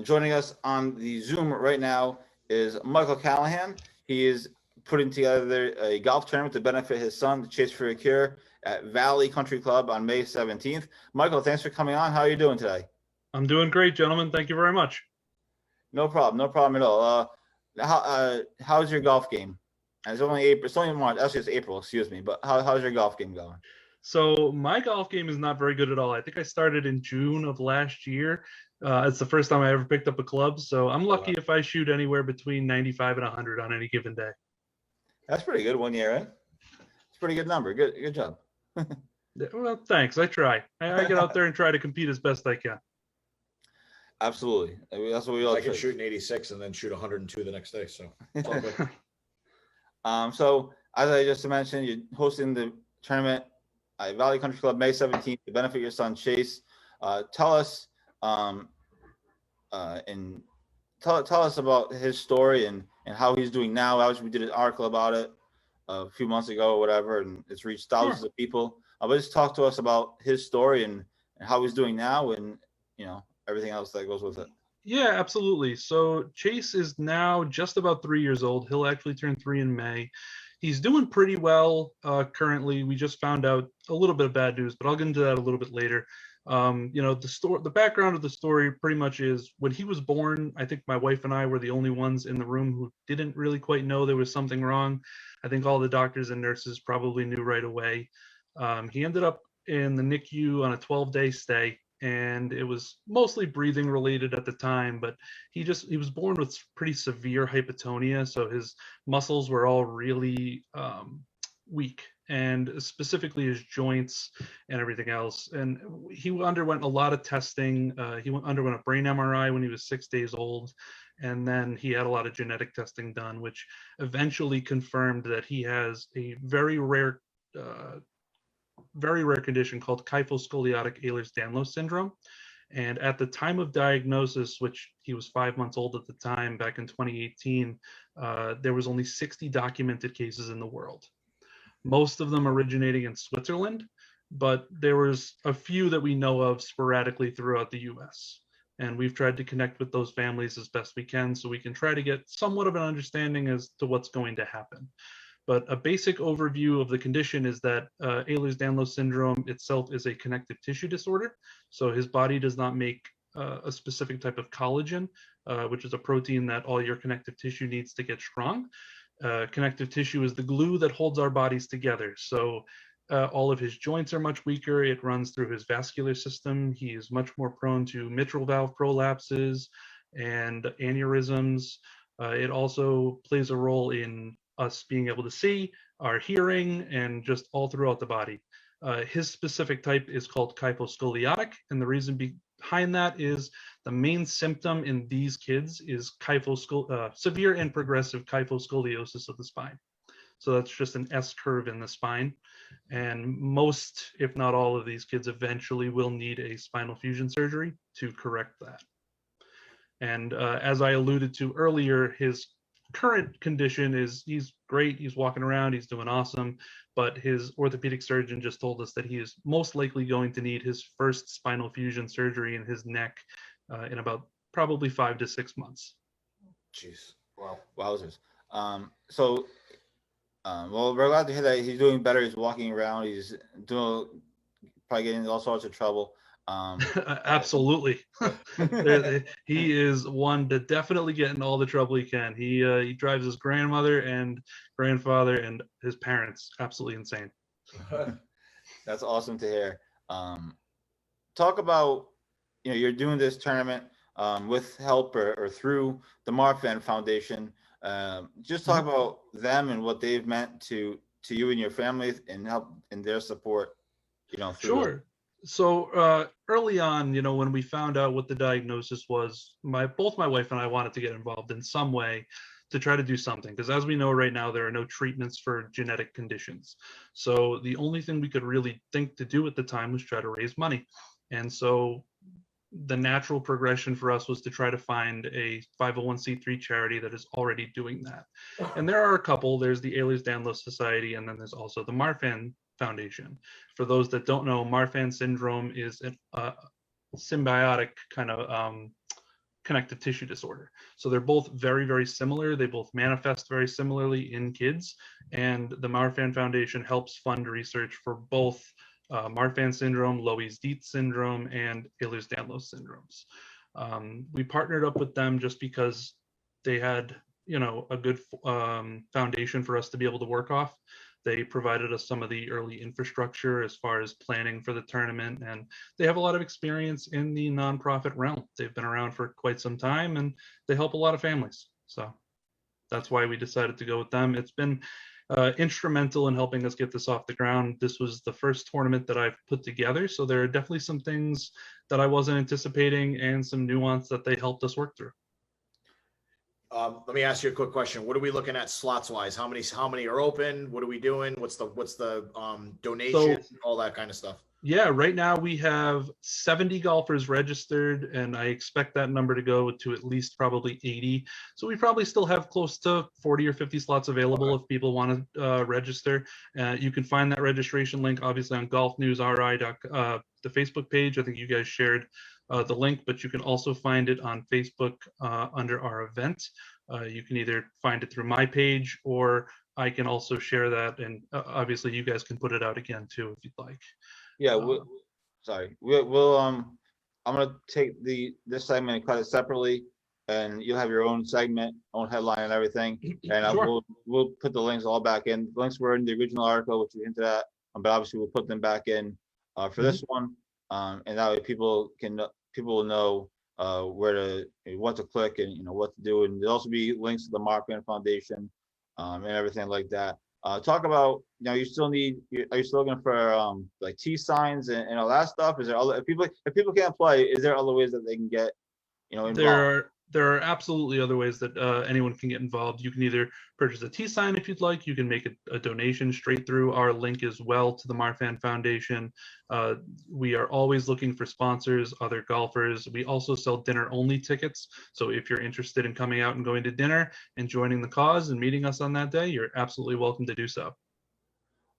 Joining us on the Zoom right now is Michael Callahan. He is putting together a golf tournament to benefit his son, the Chase for a Cure, at Valley Country Club on May 17th. Michael, thanks for coming on. How are you doing today? I'm doing great, gentlemen. Thank you very much. No problem at all. How's your golf game? And it's only April. It's only March. Actually, it's April. Excuse me. But how's your golf game going? So my golf game is not very good at all. I think I started in June of last year. It's the first time I ever picked up a club. So I'm lucky if I shoot anywhere between 95 and 100 on any given day. That's pretty good. 1 year, right? It's a pretty good number. Good job. Well, thanks. I try. I get out there and try to compete as best I can. Absolutely. I mean, that's what we all I can shoot an 86 and then shoot 102 the next day. So it's all good. So as I just mentioned, you're hosting the tournament at Valley Country Club May 17th to benefit your son Chase. Tell us about his story and how he's doing now. Obviously, we did an article about it a few months ago or whatever, and it's reached thousands of people. But just talk to us about his story and how he's doing now, and everything else that goes with it. Yeah, absolutely. So Chase is now just about 3 years old. He'll actually turn 3 in May. He's doing pretty well currently. We just found out a little bit of bad news, but I'll get into that a little bit later. The background of the story pretty much is when he was born, I think my wife and I were the only ones in the room who didn't really quite know there was something wrong. I think all the doctors and nurses probably knew right away. He ended up in the NICU on a 12-day stay, and it was mostly breathing related at the time, but he was born with pretty severe hypotonia, so his muscles were all really weak, and specifically his joints and everything else. And he underwent a lot of testing. He underwent a brain MRI when he was 6 days old, and then he had a lot of genetic testing done, which eventually confirmed that he has a very rare condition called kyphoscoliotic Ehlers-Danlos syndrome. And at the time of diagnosis, which he was 5 months old at the time, back in 2018, there was only 60 documented cases in the world. Most of them originating in Switzerland, but there was a few that we know of sporadically throughout the US. And we've tried to connect with those families as best we can so we can try to get somewhat of an understanding as to what's going to happen. But a basic overview of the condition is that Ehlers-Danlos syndrome itself is a connective tissue disorder. So his body does not make a specific type of collagen, which is a protein that all your connective tissue needs to get strong. Connective tissue is the glue that holds our bodies together. So all of his joints are much weaker. It runs through his vascular system. He is much more prone to mitral valve prolapses and aneurysms. It also plays a role in us being able to see, our hearing, and just all throughout the body. His specific type is called kyphoscoliotic, and the reason behind that is the main symptom in these kids is severe and progressive kyphoscoliosis of the spine. So that's just an S curve in the spine, and most, if not all, of these kids eventually will need a spinal fusion surgery to correct that. And as I alluded to earlier, his current condition is he's great, he's walking around, he's doing awesome, but his orthopedic surgeon just told us that he is most likely going to need his first spinal fusion surgery in his neck in about probably 5 to 6 months. Jeez. Wow. Wowzers. Well, we're glad to hear that he's doing better. He's walking around. He's probably getting into all sorts of trouble. Absolutely. He is one to definitely get in all the trouble he can. He drives his grandmother and grandfather and his parents absolutely insane. That's awesome to hear. Talk about, you're doing this tournament with help or through the Marfan Foundation. Just talk about them and what they've meant to you and your family and help in their support. Sure. So early on, when we found out what the diagnosis was, both my wife and I wanted to get involved in some way to try to do something, because as we know right now, there are no treatments for genetic conditions. So the only thing we could really think to do at the time was try to raise money. And so the natural progression for us was to try to find a 501c3 charity that is already doing that. And there are a couple. There's the Ehlers-Danlos Society, and then there's also the Marfan Foundation. For those that don't know, Marfan syndrome is a symbiotic kind of connective tissue disorder. So they're both very, very similar. They both manifest very similarly in kids. And the Marfan Foundation helps fund research for both Marfan syndrome, Loeys-Dietz syndrome, and Ehlers-Danlos syndromes. We partnered up with them just because they had, a good foundation for us to be able to work off. They provided us some of the early infrastructure as far as planning for the tournament, and they have a lot of experience in the nonprofit realm. They've been around for quite some time, and they help a lot of families. So that's why we decided to go with them. It's been instrumental in helping us get this off the ground. This was the first tournament that I've put together, so there are definitely some things that I wasn't anticipating and some nuance that they helped us work through. Let me ask you a quick question. What are we looking at slots wise? How many are open? What are we doing? What's the donation? All that kind of stuff. Yeah, right now we have 70 golfers registered, and I expect that number to go to at least probably 80. So we probably still have close to 40 or 50 slots available if people want to register. You can find that registration link obviously on GolfNewsRI, the Facebook page. I think you guys shared the link, but you can also find it on Facebook under our event. You can either find it through my page, or I can also share that, and obviously you guys can put it out again too if you'd like. Yeah, we'll I'm gonna take this segment and cut it separately, and you'll have your own segment, own headline and everything, and Sure. we'll put the links all back in. The links were in the original article, which we hinted at, but obviously we'll put them back in for this one, and that way people will know what to click and what to do, and there'll also be links to the Marfan Foundation and everything like that. Talk about, are you still looking for like T signs and all that stuff? Is there other, if people can't play, is there other ways that they can get involved? There are absolutely other ways that anyone can get involved. You can either purchase a T sign if you'd like. You can make a donation straight through our link as well to the Marfan Foundation. We are always looking for sponsors, other golfers. We also sell dinner only tickets. So if you're interested in coming out and going to dinner and joining the cause and meeting us on that day, you're absolutely welcome to do so.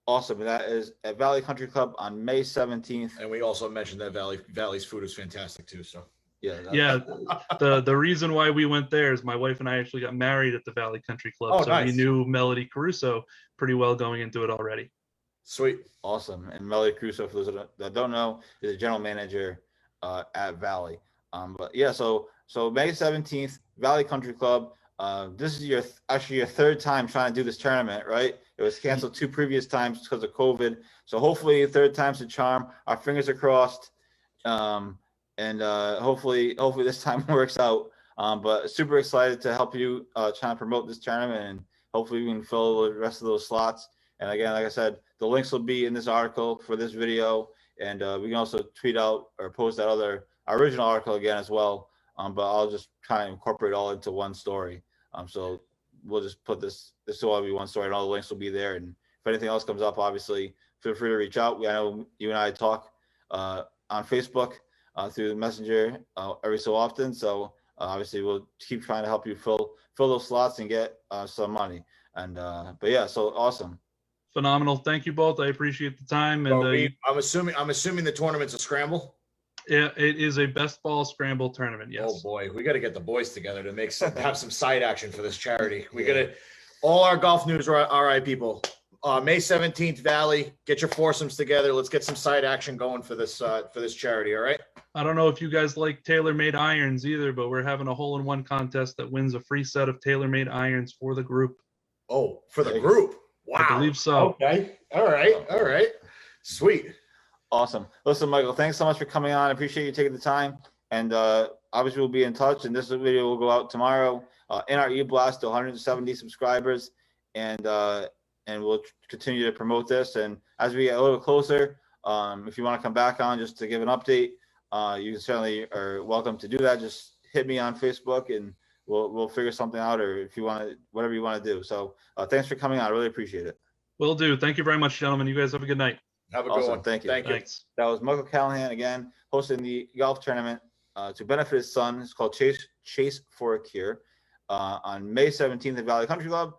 Awesome. That is at Valley Country Club on May 17th. And we also mentioned that Valley's food is fantastic too. So yeah, the reason why we went there is my wife and I actually got married at the Valley Country Club, so nice. We knew Melody Caruso pretty well going into it already. Sweet, awesome. And Melody Caruso, for those that don't know, is a general manager at Valley. But yeah, so May 17th, Valley Country Club. This is actually your third time trying to do this tournament, right? It was canceled 2 previous times because of COVID. So hopefully third time's a charm. Our fingers are crossed. And hopefully this time works out. But super excited to help you try and promote this tournament, and hopefully we can fill the rest of those slots. And again, like I said, the links will be in this article for this video, and we can also tweet out or post that our original article again as well. But I'll just try and incorporate all into one story. So we'll just put this will all be one story, and all the links will be there. And if anything else comes up, obviously feel free to reach out. I know you and I talk on Facebook through the messenger every so often. So obviously we'll keep trying to help you fill those slots and get some money. And but yeah, so awesome. Phenomenal. Thank you both. I appreciate the time. And I'm assuming the tournament's a scramble. Yeah, it is a best ball scramble tournament. Yes. Oh boy, we got to get the boys together to have some side action for this charity. We got to, all our GolfNewsRI people. May 17th, Valley, get your foursomes together. Let's get some side action going for this charity. All right. I don't know if you guys like TaylorMade irons either, but we're having a hole-in-one contest that wins a free set of TaylorMade irons for the group. Oh, for the group. Wow. I believe so. Okay. All right. Sweet. Awesome. Listen, Michael, thanks so much for coming on. I appreciate you taking the time. And obviously we'll be in touch. And this video will go out tomorrow in our e-blast to 170 subscribers. And we'll continue to promote this. And as we get a little closer, if you want to come back on just to give an update, you certainly are welcome to do that. Just hit me on Facebook and we'll figure something out, or if you want to, whatever you want to do. So thanks for coming on. I really appreciate it. Will do. Thank you very much, gentlemen. You guys have a good night. Have a good one. Thank you. Thanks. That was Michael Callahan again, hosting the golf tournament to benefit his son. It's called Chase for a Cure on May 17th at Valley Country Club.